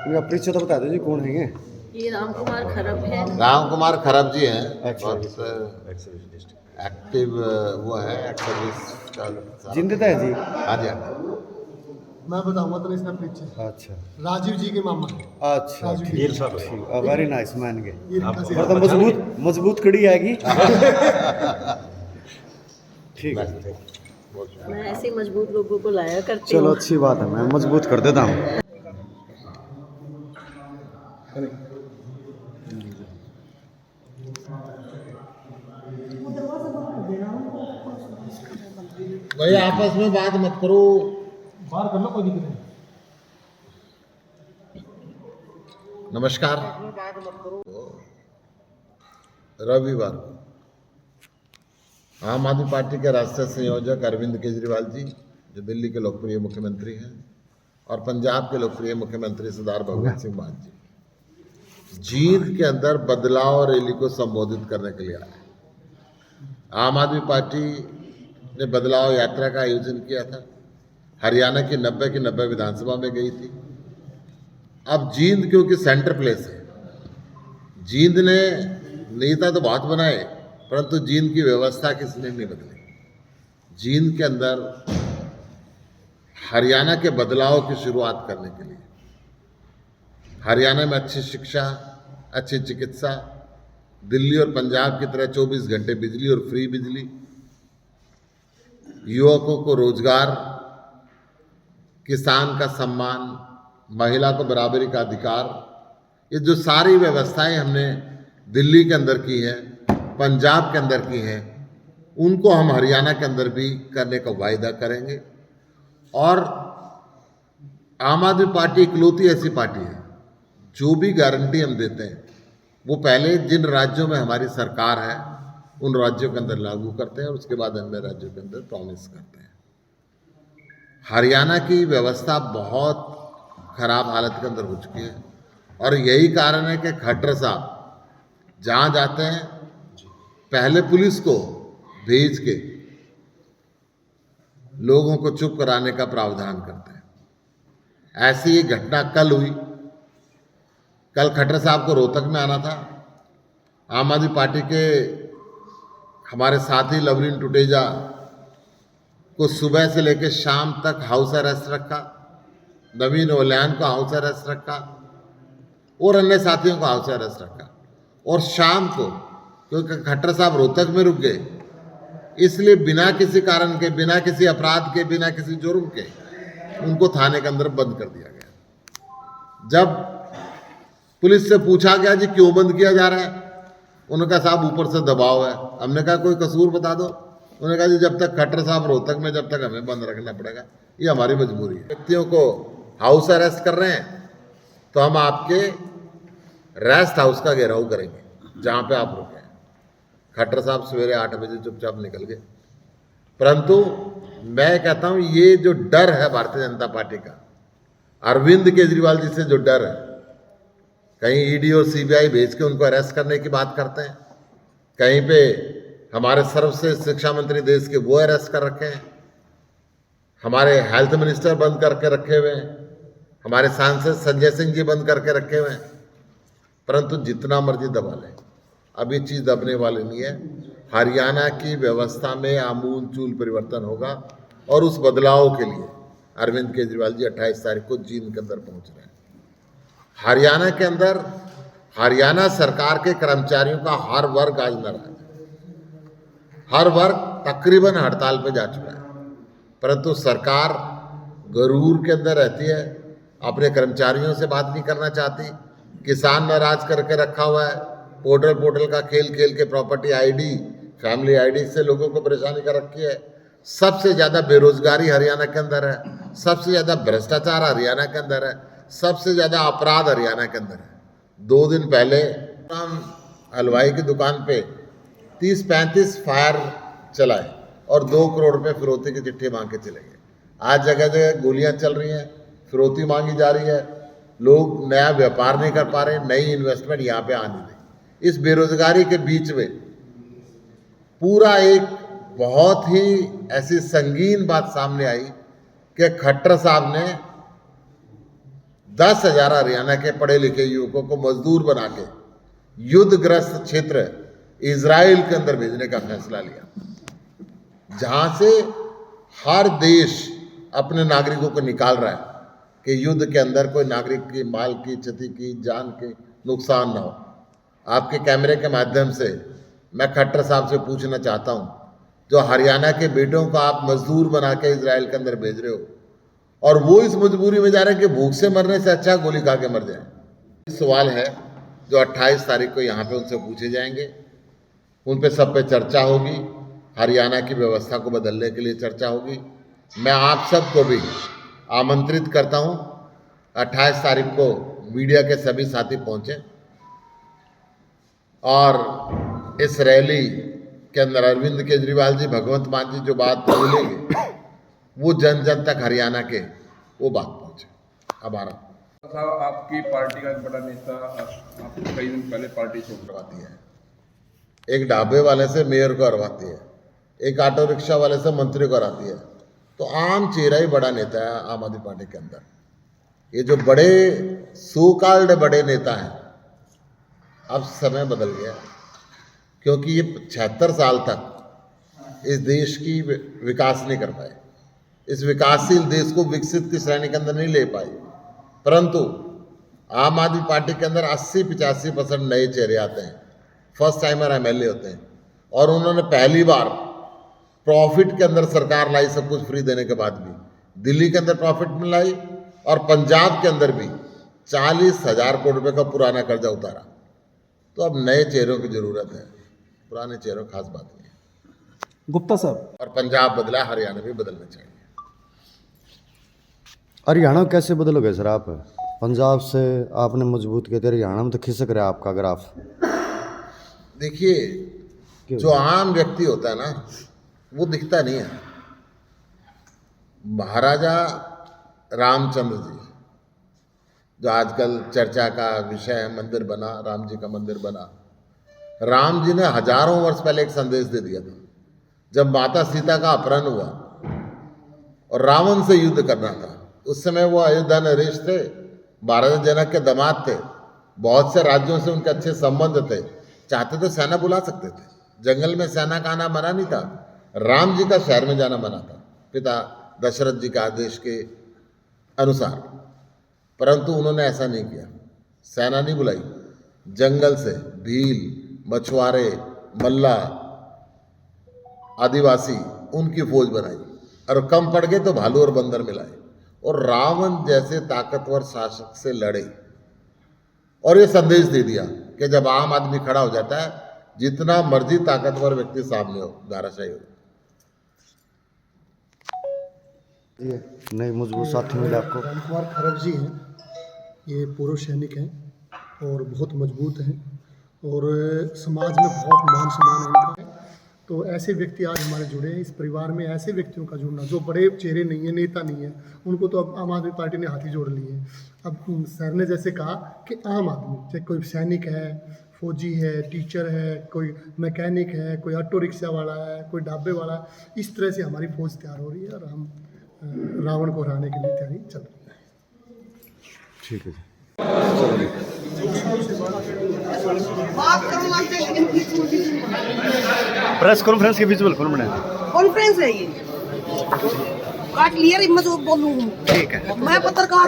इनका परिचय तो बता दो जी, कौन है ये? ये राम कुमार खरब है। राम कुमार खरब जी हैं। अच्छा। बहुत एक्टिव वो है, एक्टिविस्ट का सारा- जिंदा है जी? हाँ जी, हाँ जी। मैं बताऊंगा तो इसका परिचय। अच्छा राजीव जी के मामा है। अच्छा, राजू ठीक गिल ठीक, वेरी नाइस, मान गए। ये इनका से- मतलब मजबूत मजबूत कड़ी आएगी। ठीक है, मैं ऐसे ही मजबूत लोगों को लाया करती चलो हूँ। अच्छी बात है, मैं मजबूत कर देता हूँ। भाई आपस में बात मत करो। बाहर कर लो, कोई दिक्कत नहीं। नमस्कार। रविवार को आम आदमी पार्टी के राष्ट्रीय संयोजक अरविंद केजरीवाल जी, जो दिल्ली के लोकप्रिय मुख्यमंत्री हैं, और पंजाब के लोकप्रिय मुख्यमंत्री सरदार भगवंत सिंह मान जी जींद के अंदर बदलाव रैली को संबोधित करने के लिए आए। आम आदमी पार्टी ने बदलाव यात्रा का आयोजन किया था। हरियाणा की 90 विधानसभा में गई थी। अब जींद क्योंकि सेंटर प्लेस है, जींद ने नेता तो बहुत बनाए, परंतु जींद की व्यवस्था किसने नहीं बदली। जींद के अंदर हरियाणा के बदलाव की शुरुआत करने के लिए, हरियाणा में अच्छी शिक्षा, अच्छी चिकित्सा, दिल्ली और पंजाब की तरह 24 घंटे बिजली और फ्री बिजली, युवकों को रोजगार, किसान का सम्मान, महिला को बराबरी का अधिकार, ये जो सारी व्यवस्थाएं हमने दिल्ली के अंदर की है, पंजाब के अंदर की हैं, उनको हम हरियाणा के अंदर भी करने का वायदा करेंगे। और आम आदमी पार्टी इकलौती ऐसी पार्टी है जो भी गारंटी हम देते हैं वो पहले जिन राज्यों में हमारी सरकार है उन राज्यों के अंदर लागू करते हैं और उसके बाद अन्य राज्यों के अंदर प्रॉमिस करते हैं। हरियाणा की व्यवस्था बहुत खराब हालत के अंदर हो चुकी है और यही कारण है कि खट्टर साहब जहाँ जाते हैं पहले पुलिस को भेज के लोगों को चुप कराने का प्रावधान करते हैं। ऐसी एक घटना कल हुई। कल खट्टर साहब को रोहतक में आना था। आम आदमी पार्टी के हमारे साथी लवलीन टुटेजा को सुबह से लेकर शाम तक हाउस अरेस्ट रखा, नवीन ओल्यान को हाउस अरेस्ट रखा और अन्य साथियों को हाउस अरेस्ट रखा। और शाम को क्योंकि खट्टर साहब रोहतक में रुक गए, इसलिए बिना किसी कारण के, बिना किसी अपराध के, बिना किसी जुर्म के उनको थाने के अंदर बंद कर दिया गया। जब पुलिस से पूछा गया जी क्यों बंद किया जा रहा है, उन्होंने कहा साहब ऊपर से दबाव है। हमने कहा कोई कसूर बता दो। उन्होंने कहा जी जब तक खट्टर साहब रोहतक में, जब तक हमें बंद रखना पड़ेगा, ये हमारी मजबूरी है। व्यक्तियों को हाउस अरेस्ट कर रहे हैं तो हम आपके रेस्ट हाउस का घेराव करेंगे जहां पे आप रुके हैं। खट्टर साहब सवेरे 8 बजे चुपचाप निकल गए। परंतु मैं कहता हूं ये जो डर है भारतीय जनता पार्टी का, अरविंद केजरीवाल जी से जो डर है, कहीं ईडी और सीबीआई भेज के उनको अरेस्ट करने की बात करते हैं, कहीं पे हमारे सर्वश्रेष्ठ शिक्षा मंत्री देश के वो अरेस्ट कर रखे हैं, हमारे हेल्थ मिनिस्टर बंद करके रखे हुए हैं, हमारे सांसद संजय सिंह जी बंद करके रखे हुए हैं। परंतु जितना मर्जी दबा लें, अब ये चीज़ दबने वाली नहीं है। हरियाणा की व्यवस्था में आमूल चूल परिवर्तन होगा और उस बदलाव के लिए अरविंद केजरीवाल जी 28 तारीख को जींद के अंदर पहुंच रहे हैं। हरियाणा के अंदर हरियाणा सरकार के कर्मचारियों का हर वर्ग आज नाराज है। हर वर्ग तकरीबन हड़ताल पे जा चुका है, परंतु सरकार गरूर के अंदर रहती है, अपने कर्मचारियों से बात नहीं करना चाहती। किसान नाराज करके रखा हुआ है, पोर्टल का खेल खेल के प्रॉपर्टी आईडी, फैमिली आईडी से लोगों को परेशानी कर रखी है। सबसे ज़्यादा बेरोजगारी हरियाणा के अंदर है, सबसे ज़्यादा भ्रष्टाचार हरियाणा के अंदर है, सबसे ज़्यादा अपराध हरियाणा के अंदर है। 2 दिन पहले हम हलवाई की दुकान पे 30-35 फायर चलाए और 2 करोड़ रुपए फिरौती की चिट्ठी मांग के चले गए। आज जगह जगह गोलियां चल रही हैं, फिरौती मांगी जा रही है, लोग नया व्यापार नहीं कर पा रहे, नई इन्वेस्टमेंट यहाँ पे आ नहीं रही। इस बेरोजगारी के बीच में पूरा एक बहुत ही ऐसी संगीन बात सामने आई कि खट्टर साहब ने 10,000 हरियाणा के पढ़े लिखे युवकों को मजदूर बना के युद्धग्रस्त क्षेत्र इजराइल के अंदर भेजने का फैसला लिया, जहां से हर देश अपने नागरिकों को निकाल रहा है कि युद्ध के अंदर कोई नागरिक की माल की क्षति की जान के नुकसान ना हो। आपके कैमरे के माध्यम से मैं खट्टर साहब से पूछना चाहता हूं, जो हरियाणा के बेटों को आप मजदूर बना के इजराइल के अंदर भेज रहे हो और वो इस मजबूरी में जा रहे हैं कि भूख से मरने से अच्छा गोली खा के मर जाए। सवाल है जो 28 तारीख को यहाँ पे उनसे पूछे जाएंगे, उन पे सब पे चर्चा होगी, हरियाणा की व्यवस्था को बदलने के लिए चर्चा होगी। मैं आप सबको भी आमंत्रित करता हूँ 28 तारीख को मीडिया के सभी साथी पहुँचें और इस रैली के अंदर अरविंद केजरीवाल जी, भगवंत मान जी जो बात बोलेंगे वो जन जन तक हरियाणा के वो बात पहुँचे। आभार। साहब, आपकी पार्टी का एक बड़ा नेता आपको कई दिन पहले पार्टी छोड़ करवाती है, एक ढाबे वाले से मेयर को हरवाती है, एक ऑटो रिक्शा वाले से मंत्री को हराती है। तो आम चेहरा ही बड़ा नेता है आम आदमी पार्टी के अंदर। ये जो बड़े सो कॉल्ड बड़े नेता हैं, अब समय बदल गया, क्योंकि ये 76 साल तक इस देश की विकास नहीं कर पाए, इस विकासशील देश को विकसित की श्रेणी के अंदर नहीं ले पाए। परंतु आम आदमी पार्टी के अंदर 80-85% नए चेहरे आते हैं, फर्स्ट टाइमर एमएलए होते हैं, और उन्होंने पहली बार प्रॉफिट के अंदर सरकार लाई, सब कुछ फ्री देने के बाद भी दिल्ली के अंदर प्रॉफिट में लाई और पंजाब के अंदर भी 40,000 करोड़ रुपए का पुराना कर्जा उतारा। तो अब नए चेहरों की जरूरत है, पुराने चेहरों खास बात नहीं है। गुप्ता साहब, और पंजाब बदला, हरियाणा भी बदलना चाहिए। हरियाणा कैसे बदलोगे सर आप? पंजाब से आपने मजबूत किया, हरियाणा में तो खिसक रहा है आपका ग्राफ। देखिए, जो आम व्यक्ति होता है ना, वो दिखता नहीं है। महाराजा रामचंद्र जी, जो आजकल चर्चा का विषय है, मंदिर बना, राम जी का मंदिर बना। राम जी ने हजारों वर्ष पहले एक संदेश दे दिया था, जब माता सीता का अपहरण हुआ और रावण से युद्ध करना था। उस समय वो अयोध्या नरेश थे, महाराजा जनक के दामाद थे, बहुत से राज्यों से उनके अच्छे संबंध थे, चाहते तो सेना बुला सकते थे, जंगल में सेना का आना मना नहीं था। राम जी का शहर में जाना मना था, पिता दशरथ जी के आदेश के अनुसार, परंतु उन्होंने ऐसा नहीं किया, सेना नहीं बुलाई, जंगल से भील, मछुआरे, मल्ला, आदिवासी, उनकी फौज बनाई, और कम पड़ गए तो भालू और बंदर मिलाए, और रावण जैसे ताकतवर शासक से लड़े और ये संदेश दे दिया कि जब आम आदमी खड़ा हो जाता है, जितना मर्जी ताकतवर व्यक्ति सामने हो, धाराशाही हो। ये नए मजबूत साथी मिले आपको। राम कुमार खरब जी हैं, ये पूर्व सैनिक हैं और बहुत मजबूत हैं और समाज में बहुत मान सम्मान है इनका। तो ऐसे व्यक्ति आज हमारे जुड़े हैं। इस परिवार में ऐसे व्यक्तियों का जुड़ना जो बड़े चेहरे नहीं है, नेता नहीं है, उनको तो अब आम आदमी पार्टी ने हाथी जोड़ लिए। अब सर ने जैसे कहा कि आम आदमी, चाहे कोई सैनिक है, फौजी है, टीचर है, कोई मैकेनिक है, कोई ऑटो रिक्शा वाला है, कोई ढाबे वाला है, इस तरह से हमारी फौज तैयार हो रही है और हम रावण को हराने के लिए तैयारी चल रही है। ठीक है जी। प्रेस कॉन्फ्रेंस के विजुअल कौन बनाया? कॉन्फ्रेंस है ये, काट लिया, मैं जो बोलूँ, ठीक है। मैं पत्रकार